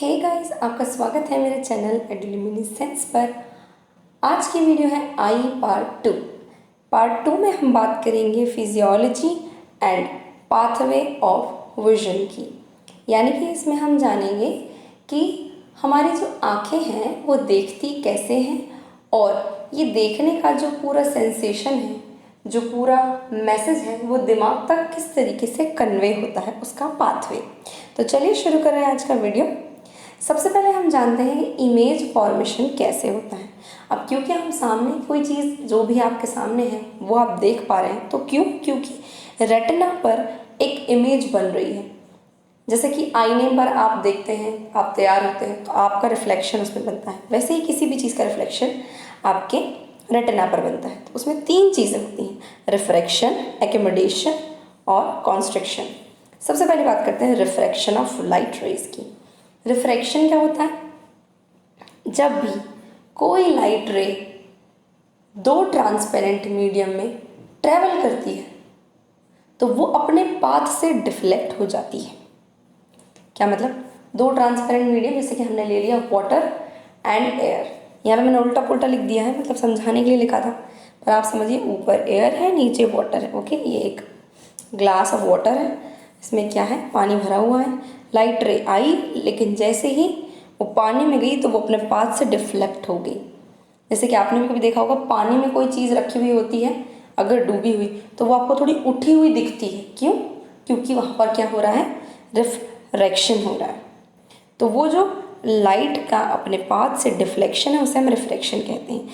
Hey guys, आपका स्वागत है मेरे चैनल एडुल्यूमिनेसेंस पर। आज की वीडियो है आई पार्ट टू में हम बात करेंगे physiology and pathway of vision की। यानी कि इसमें हम जानेंगे कि हमारी जो आँखें हैं वो देखती कैसे हैं और ये देखने का जो पूरा सेंसेशन है, जो पूरा मैसेज है, वो दिमाग तक किस तरीके से कन्वे होता है, उसका पाथवे। तो चलिए शुरू कर रहे हैं आज का वीडियो। सबसे पहले हम जानते हैं कि इमेज फॉर्मेशन कैसे होता है। अब क्योंकि हम सामने कोई चीज़ जो भी आपके सामने है वो आप देख पा रहे हैं, तो क्योंकि रेटिना पर एक इमेज बन रही है। जैसे कि आईने पर आप देखते हैं, आप तैयार होते हैं तो आपका रिफ्लेक्शन उसमें बनता है, वैसे ही किसी भी चीज़ का रिफ्लेक्शन आपके रेटिना पर बनता है। तो उसमें तीन चीज़ें होती हैं, रिफ्रैक्शन, एक्कोमोडेशन और कॉन्स्ट्रिक्शन। सबसे पहले बात करते हैं रिफ्रैक्शन ऑफ लाइट रेज की। रिफ्रैक्शन क्या होता है? जब भी कोई लाइट रे दो ट्रांसपेरेंट मीडियम में ट्रेवल करती है तो वो अपने पाथ से डिफ्लेक्ट हो जाती है। क्या मतलब? दो ट्रांसपेरेंट मीडियम, जैसे कि हमने ले लिया वाटर एंड एयर। यहाँ पे मैंने उल्टा पुल्टा लिख दिया है, मतलब समझाने के लिए लिखा था, पर आप समझिए ऊपर एयर है, नीचे वाटर है। ओके, ये एक ग्लास ऑफ वाटर है, इसमें क्या है, पानी भरा हुआ है। लाइट रे आई, लेकिन जैसे ही वो पानी में गई तो वो अपने पाथ से डिफ्लेक्ट हो गई। जैसे कि आपने भी कभी देखा होगा, पानी में कोई चीज़ रखी हुई होती है, अगर डूबी हुई तो वो आपको थोड़ी उठी हुई दिखती है। क्यों? क्योंकि वहाँ पर क्या हो रहा है, रिफ्रैक्शन हो रहा है। तो वो जो लाइट का अपने पाथ से डिफ्लेक्शन है उसे हम रिफ्रैक्शन कहते हैं।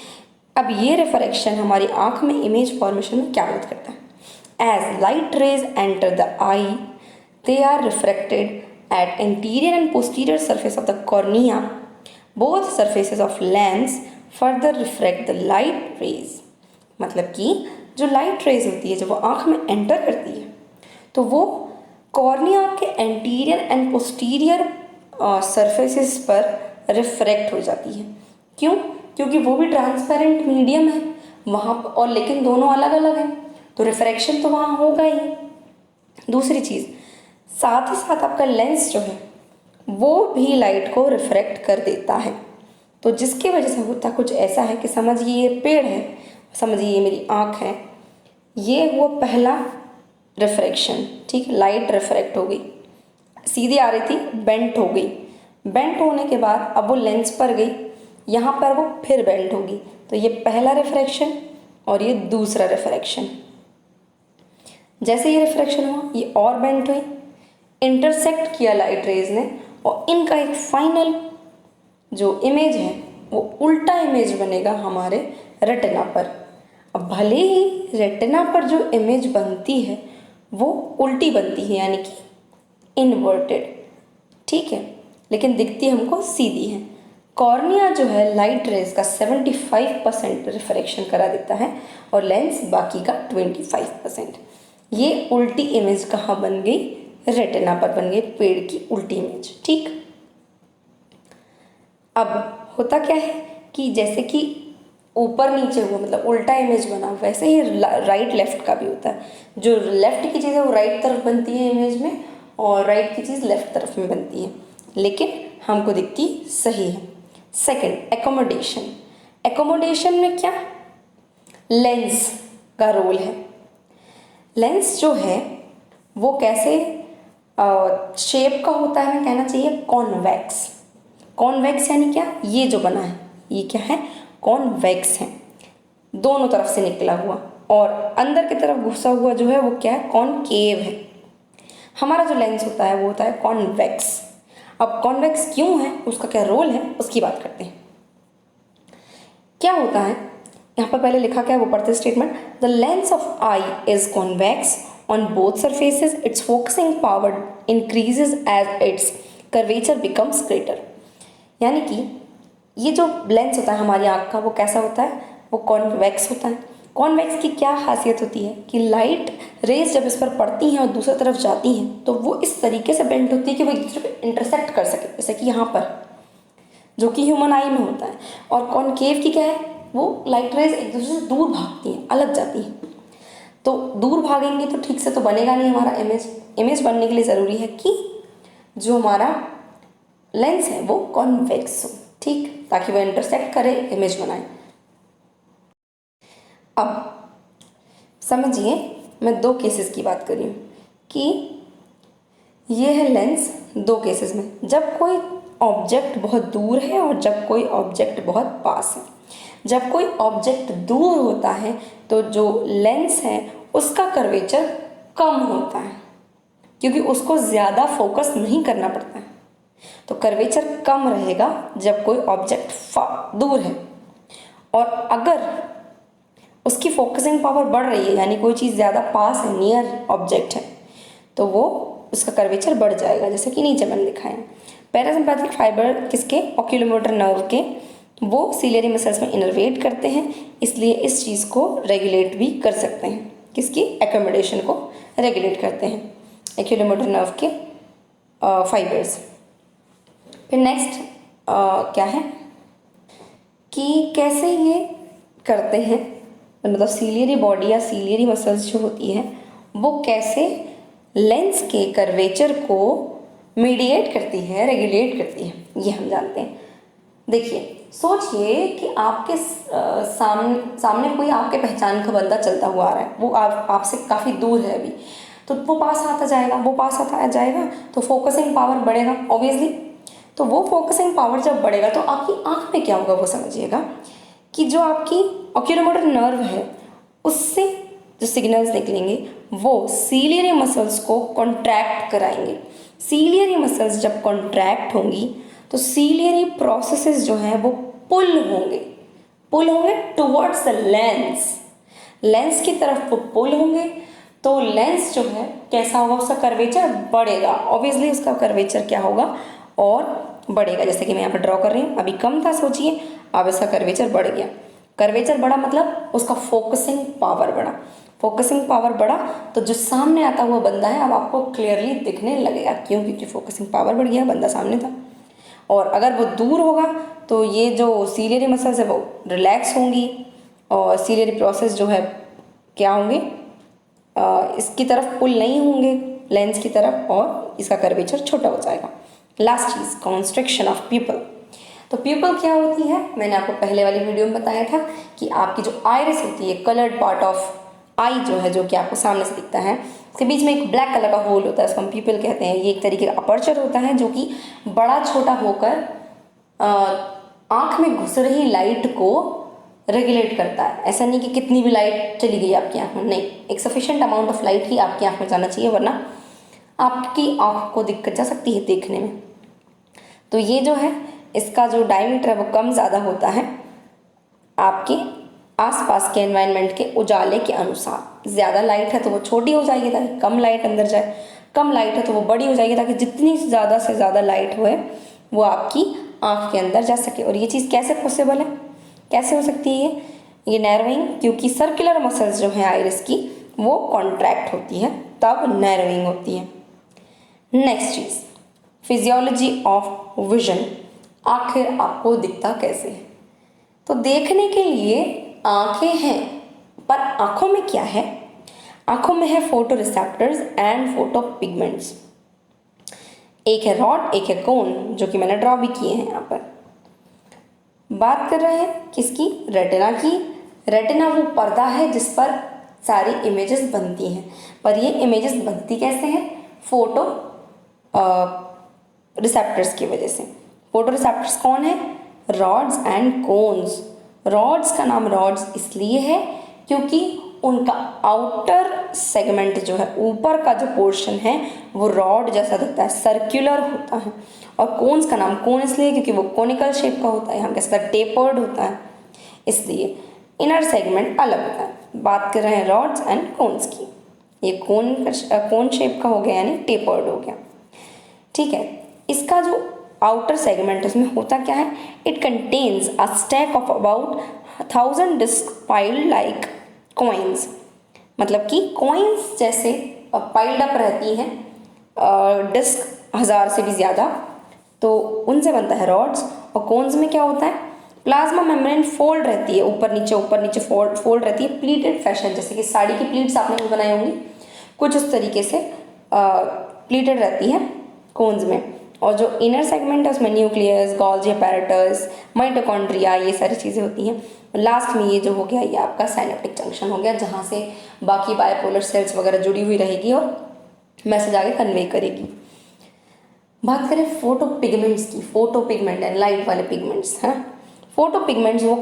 अब ये रिफ्रैक्शन हमारी आँख में इमेज फॉर्मेशन में क्या मदद करता है? As light rays enter the eye, they are refracted at anterior and posterior surface of the cornea. Both surfaces of lens further refract the light rays. मतलब कि जो लाइट रेज होती है, जब वो आँख में एंटर करती है तो वो कॉर्निया के एंटीरियर एंड पोस्टीरियर सरफेसेस पर रिफ्रैक्ट हो जाती है। क्यों? क्योंकि वो भी ट्रांसपेरेंट मीडियम है वहाँ पर, और लेकिन दोनों अलग अलग हैं, तो रिफ्रैक्शन तो वहाँ होगा ही। दूसरी चीज़, साथ ही साथ आपका लेंस जो है वो भी लाइट को रिफ्रैक्ट कर देता है। तो जिसकी वजह से होता कुछ ऐसा है कि समझिए ये पेड़ है, समझिए ये मेरी आँख है, ये हुआ पहला रिफ्रैक्शन। ठीक, लाइट रिफ्रैक्ट हो गई, सीधी आ रही थी, बेंट हो गई। बेंट होने के बाद अब वो लेंस पर गई, यहाँ पर वो फिर बेंट होगी। तो ये पहला रिफ्रैक्शन और ये दूसरा रिफ्रैक्शन। जैसे ये रिफ्रैक्शन हुआ, ये और बेंट हुई, इंटरसेक्ट किया लाइट रेज ने, और इनका एक फाइनल जो इमेज है वो उल्टा इमेज बनेगा हमारे रेटिना पर। अब भले ही रेटिना पर जो इमेज बनती है वो उल्टी बनती है, यानी कि इन्वर्टेड, ठीक है, लेकिन दिखती हमको सीधी है। कॉर्निया जो है लाइट रेज का 75% रिफ्रैक्शन करा देता है और लेंस बाकी का 25%। ये उल्टी इमेज कहाँ बन गई? रेटिना पर बन गई, पेड़ की उल्टी इमेज। ठीक, अब होता क्या है कि जैसे कि ऊपर नीचे हुआ, मतलब उल्टा इमेज बना, वैसे ही राइट लेफ्ट का भी होता है। जो लेफ्ट की चीज़ है वो राइट तरफ बनती है इमेज में, और राइट की चीज़ लेफ्ट तरफ में बनती है, लेकिन हमको दिखती सही है। Second, accommodation. एकोमोडेशन में क्या, लेंस का रोल है। लेंस जो है वो कैसे शेप का होता है, हमें कहना चाहिए कॉन्वेक्स। कॉन्वेक्स यानी क्या, ये जो बना है ये क्या है, कॉन्वेक्स है, दोनों तरफ से निकला हुआ, और अंदर की तरफ घुसा हुआ जो है वो क्या है, कॉनकेव है। हमारा जो लेंस होता है वो होता है कॉन्वेक्स। अब कॉन्वेक्स क्यों है, उसका क्या रोल है, उसकी बात करते हैं। क्या होता है, यहाँ पर पहले लिखा क्या है वो पढ़ते statement. The lens of eye is convex on both surfaces, its focusing power increases as its curvature becomes greater. यानी कि ये जो लेंस होता है हमारी आँख का वो कैसा होता है, वो कॉन्वेक्स होता है। कॉन्वेक्स की क्या खासियत होती है कि लाइट रेज जब इस पर पड़ती हैं और दूसरी तरफ जाती हैं तो वो इस तरीके से बेंड होती है कि वो एक दूसरे को इंटरसेक्ट कर सके, जैसे कि यहाँ पर, जो कि ह्यूमन आई में होता है। और कॉनकेव की क्या है, वो लाइट रेज एक दूसरे से दूर भागती हैं, अलग जाती हैं। तो दूर भागेंगे तो ठीक से तो बनेगा नहीं हमारा इमेज। इमेज बनने के लिए ज़रूरी है कि जो हमारा लेंस है वो कॉन्वेक्स हो, ठीक, ताकि वो इंटरसेक्ट करे, इमेज बनाए। अब समझिए, मैं दो केसेस की बात कर रही हूँ कि ये है लेंस दो केसेस में, जब कोई ऑब्जेक्ट बहुत दूर है और जब कोई ऑब्जेक्ट बहुत पास है। जब कोई ऑब्जेक्ट दूर होता है तो जो लेंस है उसका कर्वेचर कम होता है, क्योंकि उसको ज़्यादा फोकस नहीं करना पड़ता है, तो कर्वेचर कम रहेगा जब कोई ऑब्जेक्ट दूर है। और अगर उसकी फोकसिंग पावर बढ़ रही है, यानी कोई चीज़ ज़्यादा पास है, नियर ऑब्जेक्ट है, तो वो उसका कर्वेचर बढ़ जाएगा, जैसे कि नीचे मैंने लिखा है। पैरासिम्पैथिक फाइबर किसके, ओक्यूलोमोटर नर्व के, वो सीलियरी मसल्स में इनर्वेट करते हैं, इसलिए इस चीज़ को रेगुलेट भी कर सकते हैं, किसकी, एकोमोडेशन को रेगुलेट करते हैं ओक्यूलोमोटर नर्व के फाइबर्स। फिर नेक्स्ट क्या है कि कैसे ये करते हैं, मतलब सीलियरी बॉडी या सीलियरी मसल्स जो होती है वो कैसे लेंस के कर्वेचर को मीडिएट करती है, रेगुलेट करती है, ये हम जानते हैं। देखिए, सोचिए कि आपके सामने कोई आपके पहचान का बंदा चलता हुआ आ रहा है, वो आपसे काफ़ी दूर है अभी, तो वो पास आता जाएगा, तो फोकसिंग पावर बढ़ेगा ऑब्वियसली। तो वो फोकसिंग पावर जब बढ़ेगा तो आपकी आँख में क्या होगा वो समझिएगा कि जो आपकी ओक्यूलोमोटर नर्व है उससे जो सिग्नल्स निकलेंगे वो सीलियरी मसल्स को कॉन्ट्रैक्ट कराएंगे। सीलियरी मसल्स जब कॉन्ट्रैक्ट होंगी तो सीलियरी प्रोसेसेस जो हैं वो पुल होंगे टुवर्ड्स द लेंस की तरफ वो पुल होंगे, तो लेंस जो है कैसा होगा, उसका कर्वेचर बढ़ेगा, ऑब्वियसली उसका कर्वेचर क्या होगा और बढ़ेगा। जैसे कि मैं यहाँ पर ड्रॉ कर रही हूँ, अभी कम था सोचिए, अब इसका कर्वेचर बढ़ गया। कर्वेचर बढ़ा मतलब उसका फोकसिंग पावर बढ़ा, तो जो सामने आता हुआ बंदा है अब आपको क्लियरली दिखने लगेगा, क्यों, क्योंकि फोकसिंग पावर बढ़ गया, बंदा सामने था। और अगर वो दूर होगा तो ये जो सीलियरी मसल्स है वो रिलैक्स होंगी और सीलियरी प्रोसेस जो है क्या होंगे, इसकी तरफ पुल नहीं होंगे लेंस की तरफ, और इसका कर्वेचर छोटा हो जाएगा। लास्ट चीज़, कॉन्स्ट्रिक्शन ऑफ प्यूपल। तो प्यूपल क्या होती है, मैंने आपको पहले वाली वीडियो में बताया था कि आपकी जो आइरिस होती है, कलर्ड पार्ट ऑफ आई जो है, जो कि आपको सामने से दिखता है, उसके बीच में एक ब्लैक कलर का होल होता है, उसको हम प्यूपल कहते हैं। ये एक तरीके का अपर्चर होता है जो कि बड़ा छोटा होकर आँख में घुस रही लाइट को रेगुलेट करता है। ऐसा नहीं कि कितनी भी लाइट चली गई आपकी आँख में, नहीं, एक सफिशिएंट अमाउंट ऑफ लाइट ही आपकी आँख में जाना चाहिए, वरना आपकी आँख को दिक्कत जा सकती है देखने में। तो ये जो है इसका जो डायमीटर है वो कम ज़्यादा होता है आपके आसपास के एनवायरनमेंट के उजाले के अनुसार। ज़्यादा लाइट है तो वो छोटी हो जाएगी ताकि कम लाइट अंदर जाए, कम लाइट है तो वो बड़ी हो जाएगी ताकि जितनी ज़्यादा से ज़्यादा लाइट होए वो आपकी आँख के अंदर जा सके। और ये चीज़ कैसे पॉसिबल है, कैसे हो सकती है ये नैरोइंग, क्योंकि सर्कुलर मसल्स जो है आइरिस की वो कॉन्ट्रैक्ट होती है, तब नैरोइंग होती है। Next cheese, physiology of vision. आखिर आपको दिखता कैसे है, तो देखने के लिए आंखें हैं, पर आंखों में क्या है, आंखों में है photo receptors and photo pigments. एक है रॉड, एक है कोन, जो कि मैंने ड्रॉ भी किए हैं यहाँ पर। बात कर रहे हैं किसकी, रेटिना की। रेटिना वो पर्दा है जिस पर सारी इमेजेस बनती हैं, पर ये इमेजेस बनती कैसे हैं, फोटो रिसेप्टर्स की वजह से। फोटो रिसेप्टर्स कौन है, रॉड्स एंड कोन्स। रॉड्स का नाम रॉड्स इसलिए है क्योंकि उनका आउटर सेगमेंट जो है, ऊपर का जो पोर्शन है वो रॉड जैसा दिखता है, सर्कुलर होता है। और कोन्स का नाम कोन इसलिए क्योंकि वो कोनिकल शेप का होता है, हम कह सकते हैं टेपर्ड होता है, इसलिए इनर सेगमेंट अलग होता है। बात कर रहे हैं रॉड्स एंड कोन्स की। ये कोन शेप का हो गया यानी टेपर्ड हो गया, ठीक है। इसका जो आउटर सेगमेंट है उसमें होता क्या है, it contains a stack of about 1000 disc piled like coins. मतलब कि कॉइन्स जैसे पाइल्ड अप रहती हैं डिस्क 1000 से भी ज़्यादा, तो उनसे बनता है रॉड्स। और कोन्स में क्या होता है, प्लाज्मा मेम्ब्रेन फोल्ड रहती है, ऊपर नीचे फोल्ड रहती है, प्लीटेड फैशन, जैसे कि साड़ी की प्लीट्स आपने भी बनाई होंगी, कुछ उस तरीके से प्लीटेड रहती है कोन्स में। और जो इनर सेगमेंट है उसमें न्यूक्लियस, गोल्जी अपैरेटस, माइटोकॉन्ड्रिया, ये सारी चीज़ें होती हैं। लास्ट में ये जो हो गया ये आपका साइनेप्टिक जंक्शन हो गया, जहाँ से बाकी बायोपोलर सेल्स वगैरह जुड़ी हुई रहेगी और मैसेज आगे कन्वे करेगी। बात करें फोटो पिगमेंट्स की, फोटो पिगमेंट एंड लाइट वाले पिगमेंट्स हैं। फोटो पिगमेंट्स वो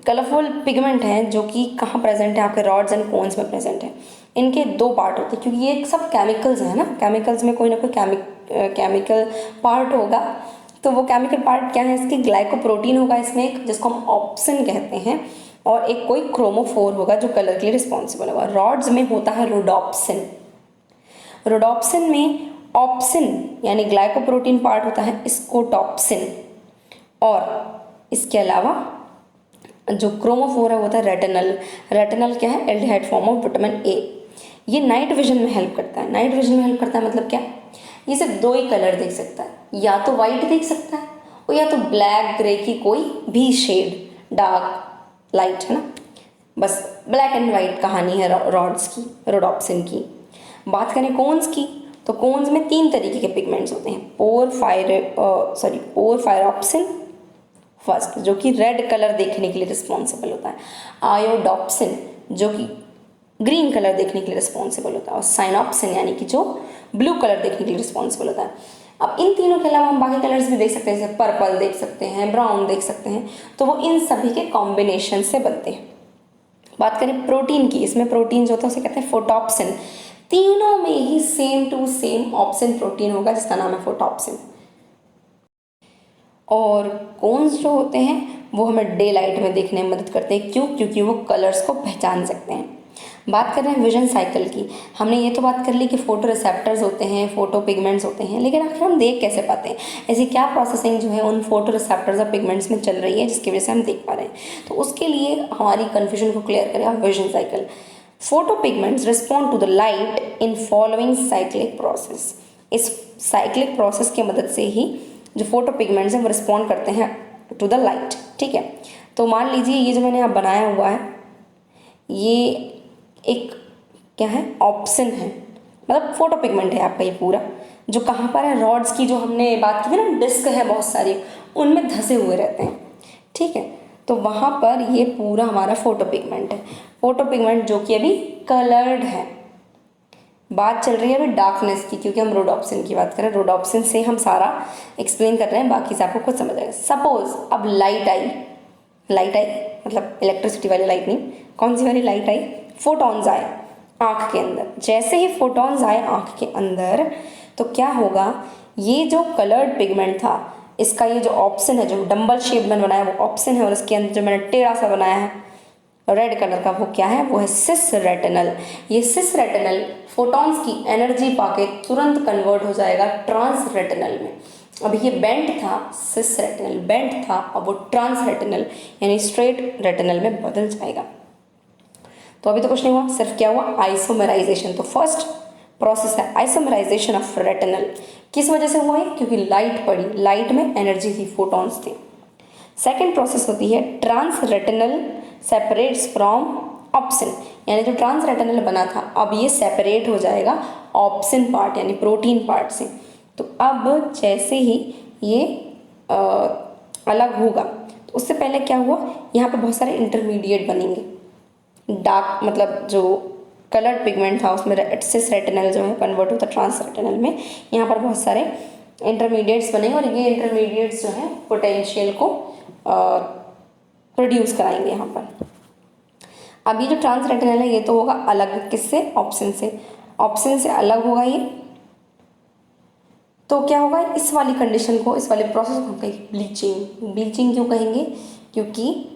कलरफुल पिगमेंट हैं जो कि कहाँ प्रेजेंट है, आपके रॉड्स एंड कोन्स में प्रेजेंट है। इनके दो पार्ट होते हैं, क्योंकि ये सब केमिकल्स हैं ना, केमिकल्स में कोई ना कोई केमिकल पार्ट होगा। तो वो केमिकल पार्ट क्या है, इसकी ग्लाइकोप्रोटीन होगा इसमें एक, जिसको हम ऑप्सिन कहते हैं, और एक कोई क्रोमोफोर होगा जो कलर के लिए रिस्पॉन्सिबल होगा। रॉड्स में होता है रोडोप्सिन, रोडोप्सिन में ऑप्सिन यानी ग्लाइकोप्रोटीन पार्ट होता है स्कोटॉप्सिन, और इसके अलावा जो क्रोमोफोर है वो होता है रेटिनल। रेटिनल क्या है, aldehyde form of vitamin A. ये नाइट विजन में हेल्प करता है। नाइट विजन में हेल्प करता है मतलब क्या, ये सिर्फ दो ही कलर देख सकता है, या तो वाइट देख सकता है और या तो ब्लैक ग्रे की कोई भी शेड, डार्क लाइट, है ना। बस ब्लैक एंड वाइट कहानी है रॉड्स की, रोडोप्सिन की। बात करें कोन्स की, तो कोन्स में 3 तरीके के पिगमेंट्स होते हैं। पोरफायरोप्सिन फर्स्ट, जो कि रेड कलर देखने के लिए रिस्पॉन्सिबल होता है। आयोडोप्सिन जो कि ग्रीन कलर देखने के लिए रिस्पॉन्सिबल होता है, और साइनोप्सिन यानी कि जो ब्लू कलर देखने के लिए रिस्पॉन्सिबल होता है। अब इन तीनों के अलावा हम बाकी कलर्स भी देख सकते हैं, जैसे पर्पल देख सकते हैं, ब्राउन देख सकते हैं, तो वो इन सभी के कॉम्बिनेशन से बनते हैं। बात करें प्रोटीन की, इसमें प्रोटीन जो होता है उसे कहते हैं फोटोप्सिन। तीनों में ही same to same opsin protein होगा जिसका नाम है फोटोप्सिन। और कोन्स जो होते हैं वो हमें डे लाइट में देखने में मदद करते हैं। क्यों? क्योंकि वो कलर्स को पहचान सकते हैं। बात कर रहे हैं विजन साइकिल की, हमने ये तो बात कर ली कि फोटो रिसेप्टर्स होते हैं, फोटो पिगमेंट्स होते हैं, लेकिन आखिर हम देख कैसे पाते हैं, ऐसी क्या प्रोसेसिंग जो है उन फोटो रिसेप्टर्स और पिगमेंट्स में चल रही है जिसकी वजह से हम देख पा रहे हैं। तो उसके लिए हमारी कन्फ्यूजन को क्लियर करें vision cycle. Photo pigments respond to the light in following cyclic process. इस साइक्लिक प्रोसेस की मदद से ही जो फोटो पिगमेंट्स हैं वो रिस्पॉन्ड करते हैं टू द लाइट। ठीक है, तो मान लीजिए ये जो मैंने यहाँ बनाया हुआ है ये एक क्या है, ऑप्सिन है, मतलब फोटो पिगमेंट है आपका ये पूरा, जो कहाँ पर है, रॉड्स की जो हमने बात की थी ना, डिस्क है बहुत सारी, उनमें धंसे हुए रहते हैं। ठीक है, तो वहाँ पर ये पूरा हमारा फोटो पिगमेंट है। फोटो पिगमेंट जो कि अभी कलर्ड है। बात चल रही है अभी डार्कनेस की, क्योंकि हम रोडोप्सिन की बात करें, रोडोप्सिन से हम सारा एक्सप्लेन कर रहे हैं, बाकी से आपको खुद समझ आएगा। सपोज अब लाइट आई मतलब इलेक्ट्रिसिटी वाली लाइट नहीं, कौन सी वाली लाइट आई, फोटॉन्स आए आँख के अंदर। जैसे ही फोटॉन्स आए आँख के अंदर तो क्या होगा, ये जो कलर्ड पिगमेंट था इसका ये जो ऑप्सिन है, जो डंबल शेप में बनाया वो ऑप्सिन है, और इसके अंदर जो मैंने टेढ़ा सा बनाया है रेड कलर का वो क्या है, वो है सिस रेटिनल। ये सिस रेटिनल फोटॉन्स की एनर्जी पाके तुरंत कन्वर्ट हो जाएगा ट्रांस रेटिनल में। अभी ये बेंट था, सिस रेटिनल बेंट था, अब वो ट्रांस रेटिनल यानी स्ट्रेट रेटिनल में बदल जाएगा। तो अभी तो कुछ नहीं हुआ, सिर्फ क्या हुआ, आइसोमराइजेशन। तो फर्स्ट प्रोसेस है आइसोमराइजेशन ऑफ रेटिनल। किस वजह से हुआ है, क्योंकि लाइट पड़ी, लाइट में एनर्जी थी, फोटॉन्स थे। सेकेंड प्रोसेस होती है trans retinal separates from opsin, यानी जो ट्रांस रेटिनल बना था अब ये सेपरेट हो जाएगा ऑप्सिन पार्ट यानी प्रोटीन पार्ट से। तो अब जैसे ही ये अलग होगा, तो उससे पहले क्या हुआ, यहाँ पे बहुत सारे इंटरमीडिएट बनेंगे। डार्क मतलब जो कलर्ड पिगमेंट था उसमें सिस रेटिनल जो है कन्वर्ट होता है ट्रांस रेटिनल में, यहाँ पर बहुत सारे इंटरमीडिएट्स बनेंगे, और ये इंटरमीडिएट्स जो है पोटेंशियल को प्रोड्यूस कराएंगे यहाँ पर। अब ये जो ट्रांस रेटिनल है ये तो होगा अलग, किससे, ऑप्सिन से। ऑप्सिन से अलग होगा ये, तो क्या होगा, इस वाली कंडीशन को, इस वाले प्रोसेस को हम कहेंगे ब्लीचिंग। ब्लीचिंग क्यों कहेंगे, क्योंकि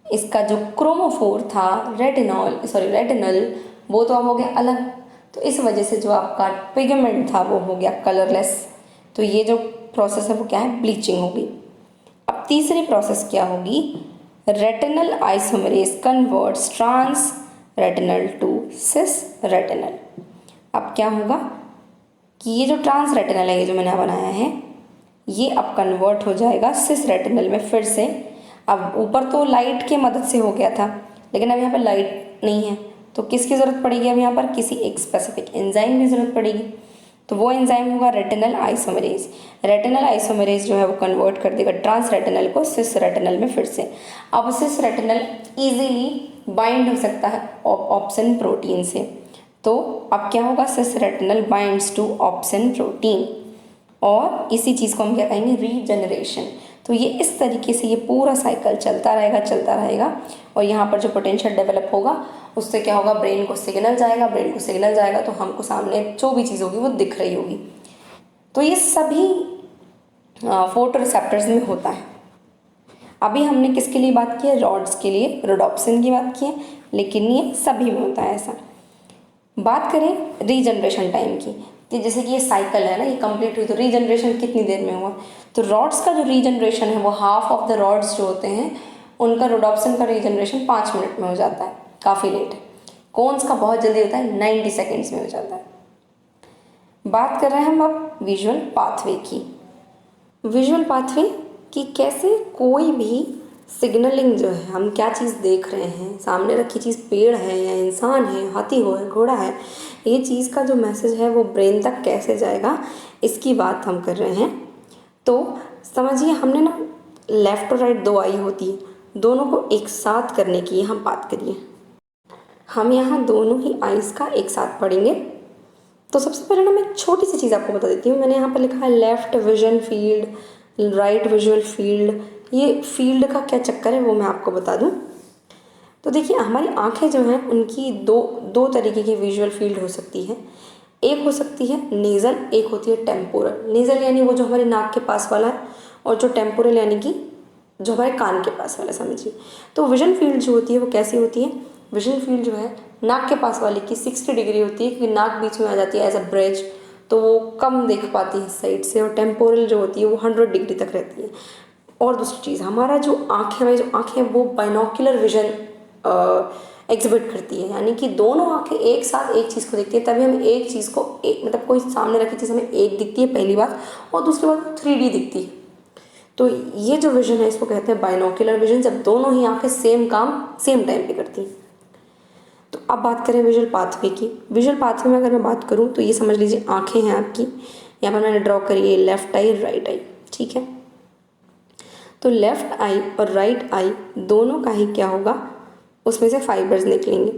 इसका जो क्रोमोफोर था रेटिनल वो तो अब हो गया अलग, तो इस वजह से जो आपका पिगमेंट था वो हो गया कलरलेस। तो ये जो प्रोसेस है वो क्या है, ब्लीचिंग होगी। अब तीसरी प्रोसेस क्या होगी, retinal isomerase converts trans retinal to cis retinal. अब क्या होगा कि ये जो ट्रांस रेटिनल है, ये जो मैंने बनाया है, ये अब कन्वर्ट हो जाएगा सिस रेटिनल में फिर से। अब ऊपर तो लाइट की मदद से हो गया था, लेकिन अब यहाँ पर लाइट नहीं है, तो किसकी ज़रूरत पड़ेगी, अब यहाँ पर किसी एक स्पेसिफिक एंजाइम की ज़रूरत पड़ेगी। तो वो एंजाइम होगा रेटिनल आइसोमेरेज। रेटिनल आइसोमेरेज जो है वो कन्वर्ट कर देगा ट्रांस रेटिनल को सिस रेटिनल में फिर से। अब सिस रेटिनल इजीली बाइंड हो सकता है ऑप्सिन प्रोटीन से, तो अब क्या होगा, cis retinal binds to opsin protein, और इसी चीज़ को हम क्या कहेंगे, रीजनरेशन। तो ये इस तरीके से ये पूरा साइकिल चलता रहेगा और यहाँ पर जो पोटेंशियल डेवलप होगा उससे क्या होगा, ब्रेन को सिग्नल जाएगा तो हमको सामने जो भी चीज़ होगी वो दिख रही होगी। तो ये सभी फोटो रिसेप्टर्स में होता है। अभी हमने किसके लिए बात की है, रॉड्स के लिए, रोडोप्सिन की बात की है, लेकिन ये सभी में होता है ऐसा। बात करें रीजनरेशन टाइम की, तो जैसे कि ये साइकिल है ना, ये कंप्लीट हुई तो रीजनरेशन कितनी देर में हुआ, तो रॉड्स का जो रीजनरेशन है वो हाफ ऑफ द रॉड्स जो होते हैं उनका रोडोप्सिन का रीजनरेशन 5 मिनट में हो जाता है, काफ़ी लेट है। कोन्स का बहुत जल्दी होता है, 90 सेकेंड्स में हो जाता है। बात कर रहे हैं हम अब विजुअल पाथवे की। विजुअल पाथवे कि कैसे कोई भी सिग्नलिंग जो है, हम क्या चीज़ देख रहे हैं, सामने रखी चीज़ पेड़ है या इंसान है, हाथी हो है, घोड़ा है, ये चीज़ का जो मैसेज है वो ब्रेन तक कैसे जाएगा, इसकी बात हम कर रहे हैं। तो समझिए हमने ना लेफ़्ट और राइट दो आई होती है, दोनों को एक साथ करने की हम बात करिए। हम यहाँ दोनों ही आइज़ का एक साथ पढ़ेंगे। तो सबसे पहले ना मैं एक छोटी सी चीज़ आपको बता देती हूँ। मैंने यहाँ पर लिखा है left vision field, right visual field. ये फील्ड का क्या चक्कर है वो मैं आपको बता दूँ। तो देखिए हमारी आंखें जो हैं उनकी दो तरीके की विजुअल फील्ड हो सकती है। एक हो सकती है नेज़ल, एक होती है टेम्पोरल। नेज़ल यानी वो जो हमारे नाक के पास वाला है, और जो टेम्पोरल यानी कि जो हमारे कान के पास वाला, समझिए। तो विजन फील्ड जो होती है वो कैसी होती है, विजन फील्ड जो है नाक के पास वाले की 60 डिग्री होती है, क्योंकि नाक बीच में आ जाती है एज अ ब्रिज, तो वो कम देख पाती है साइड से। और टेम्पोरल जो होती है वो 100 डिग्री तक रहती है। और दूसरी चीज़, हमारी जो आँखें हैं वो बाइनोक्युलर विजन एग्जिबिट करती है, यानी कि दोनों आँखें एक साथ एक चीज़ को देखती है। तभी हम एक चीज़ को मतलब कोई सामने रखी चीज़ हमें एक दिखती है पहली बात, और दूसरी बात 3D दिखती है। तो ये जो विजन है इसको कहते हैं बाइनोक्युलर विजन, जब दोनों ही आँखें सेम काम सेम टाइम पे करती हैं। तो अब बात करें विजुअल पाथवे की। विजुअल पाथवे में अगर मैं बात करूँ तो ये समझ लीजिए आँखें हैं आपकी, यहाँ पर मैंने ड्रॉ करी है लेफ़्ट आई राइट आई, ठीक है। तो लेफ़्ट आई और राइट आई दोनों का ही क्या होगा, उसमें से फाइबर्स निकलेंगे।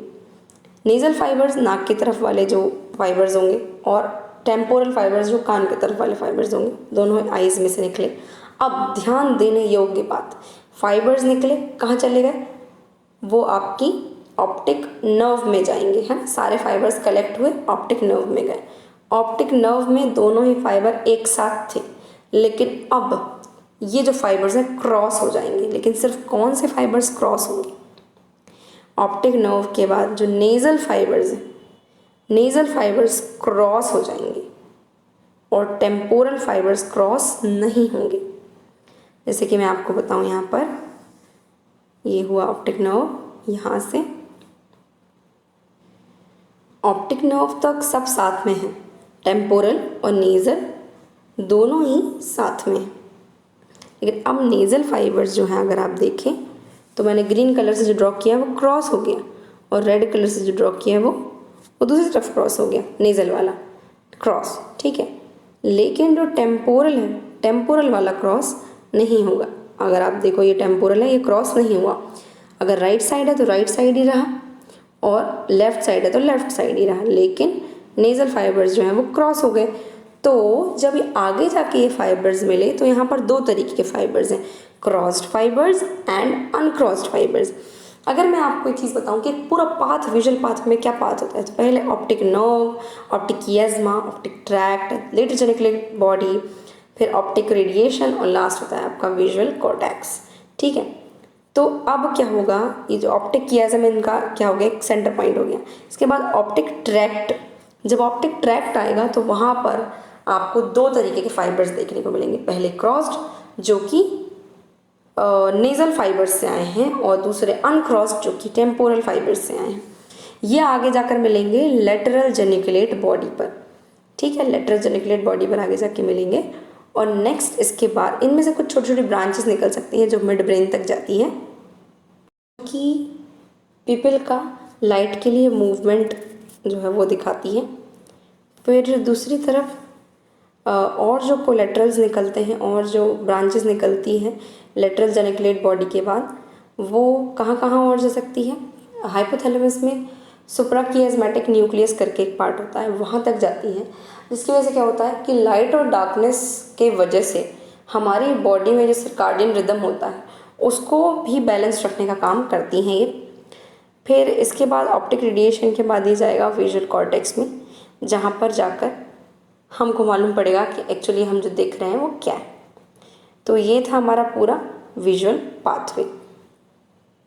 नेज़ल फाइबर्स नाक की तरफ वाले जो फाइबर्स होंगे, और टेम्पोरल फाइबर्स जो कान की तरफ वाले फाइबर्स होंगे, दोनों आईज में से निकले। अब ध्यान देने योग्य बात, फाइबर्स निकले कहाँ चले गए, वो आपकी ऑप्टिक नर्व में जाएंगे, है ना। सारे फाइबर्स कलेक्ट हुए, ऑप्टिक नर्व में गए। ऑप्टिक नर्व में दोनों ही फाइबर एक साथ थे, लेकिन अब ये जो फाइबर्स हैं क्रॉस हो जाएंगे। लेकिन सिर्फ कौन से फाइबर्स क्रॉस होंगे, ऑप्टिक नर्व के बाद जो नेज़ल फाइबर्स हैं, नेज़ल फाइबर्स क्रॉस हो जाएंगे और टेम्पोरल फाइबर्स क्रॉस नहीं होंगे। जैसे कि मैं आपको बताऊं, यहाँ पर ये हुआ ऑप्टिक नर्व, यहाँ से ऑप्टिक नर्व तक सब साथ में है, टेम्पोरल और नेज़ल दोनों ही साथ में हैं। लेकिन अब नेज़ल फाइबर्स जो हैं अगर आप देखें तो मैंने ग्रीन कलर से जो ड्रॉ किया है वो क्रॉस हो गया, और रेड कलर से जो ड्रॉ किया है वो दूसरी तरफ क्रॉस हो गया, नेज़ल वाला क्रॉस, ठीक है। लेकिन जो टेम्पोरल है, टेम्पोरल वाला क्रॉस नहीं होगा। अगर आप देखो ये टेम्पोरल है, ये क्रॉस नहीं हुआ। अगर राइट साइड है तो राइट साइड ही रहा, और लेफ़्ट साइड है तो लेफ़्ट साइड ही रहा, लेकिन नेज़ल फाइबर्स जो हैं वो क्रॉस हो गए। तो जब ये आगे जाके ये फाइबर्स मिले तो यहाँ पर दो तरीके के फाइबर्स हैं, क्रॉस्ड फाइबर्स एंड अनक्रॉस्ड फाइबर्स। अगर मैं आपको एक चीज़ बताऊँ कि पूरा पाथ, विजुअल पाथ में क्या पाथ होता है, तो पहले optic nerve, optic chiasma, optic tract, lateral geniculate body, फिर ऑप्टिक रेडिएशन, और लास्ट होता है आपका विजुअल कॉर्टेक्स, ठीक है। तो अब क्या होगा, ये जो ऑप्टिक कियाज्मा इनका क्या हो गया, एक सेंटर पॉइंट हो गया। इसके बाद ऑप्टिक ट्रैक्ट, जब ऑप्टिक ट्रैक्ट आएगा तो वहाँ पर आपको दो तरीके के फाइबर्स देखने को मिलेंगे। पहले क्रॉस्ड जो कि नेज़ल फाइबर्स से आए हैं, और दूसरे अनक्रॉस्ड जो कि टेम्पोरल फाइबर्स से आए हैं। ये आगे जाकर मिलेंगे लेटरल जेनिकुलेट बॉडी पर, ठीक है, लेटरल जेनिकुलेट बॉडी पर आगे जाके मिलेंगे। और नेक्स्ट इसके बाद इनमें से कुछ छोटी छोटी ब्रांचेस निकल सकती हैं जो मिड ब्रेन तक जाती हैं, कि पीपल का लाइट के लिए मूवमेंट जो है वो दिखाती है। फिर दूसरी तरफ और जो कोलेटरल्स निकलते हैं और जो ब्रांचेस निकलती हैं लेटरल जेनिकुलेट बॉडी के बाद, वो कहाँ कहाँ और जा सकती है? हाइपोथैलेमस में सुप्राकियास्मेटिक न्यूक्लियस करके एक पार्ट होता है, वहाँ तक जाती हैं, जिसकी वजह से क्या होता है कि लाइट और डार्कनेस के वजह से हमारी बॉडी में जो सर्काडियन रिदम होता है उसको भी बैलेंस रखने का काम करती हैं ये। फिर इसके बाद ऑप्टिक रेडिएशन के बाद ये जाएगा विजुअल कॉर्टेक्स में, जहाँ पर जाकर हमको मालूम पड़ेगा कि एक्चुअली हम जो देख रहे हैं वो क्या है। तो ये था हमारा पूरा विजुअल पाथवे।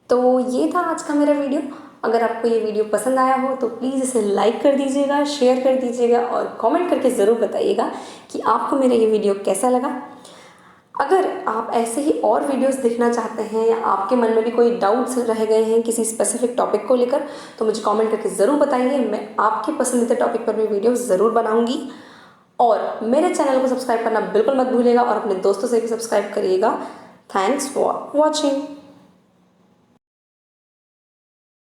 तो ये था आज का मेरा वीडियो। अगर आपको ये वीडियो पसंद आया हो तो प्लीज़ इसे लाइक कर दीजिएगा, शेयर कर दीजिएगा और कमेंट करके ज़रूर बताइएगा कि आपको मेरा ये वीडियो कैसा लगा। अगर आप ऐसे ही और वीडियोस देखना चाहते हैं या आपके मन में भी कोई डाउट्स रह गए हैं किसी स्पेसिफिक टॉपिक को लेकर, तो मुझे कमेंट करके ज़रूर बताइए। मैं आपके पसंदीदा टॉपिक पर भी वीडियो ज़रूर बनाऊंगी। और मेरे चैनल को सब्सक्राइब करना बिल्कुल मत भूलिएगा और अपने दोस्तों से भी सब्सक्राइब करिएगा। Thanks for watching.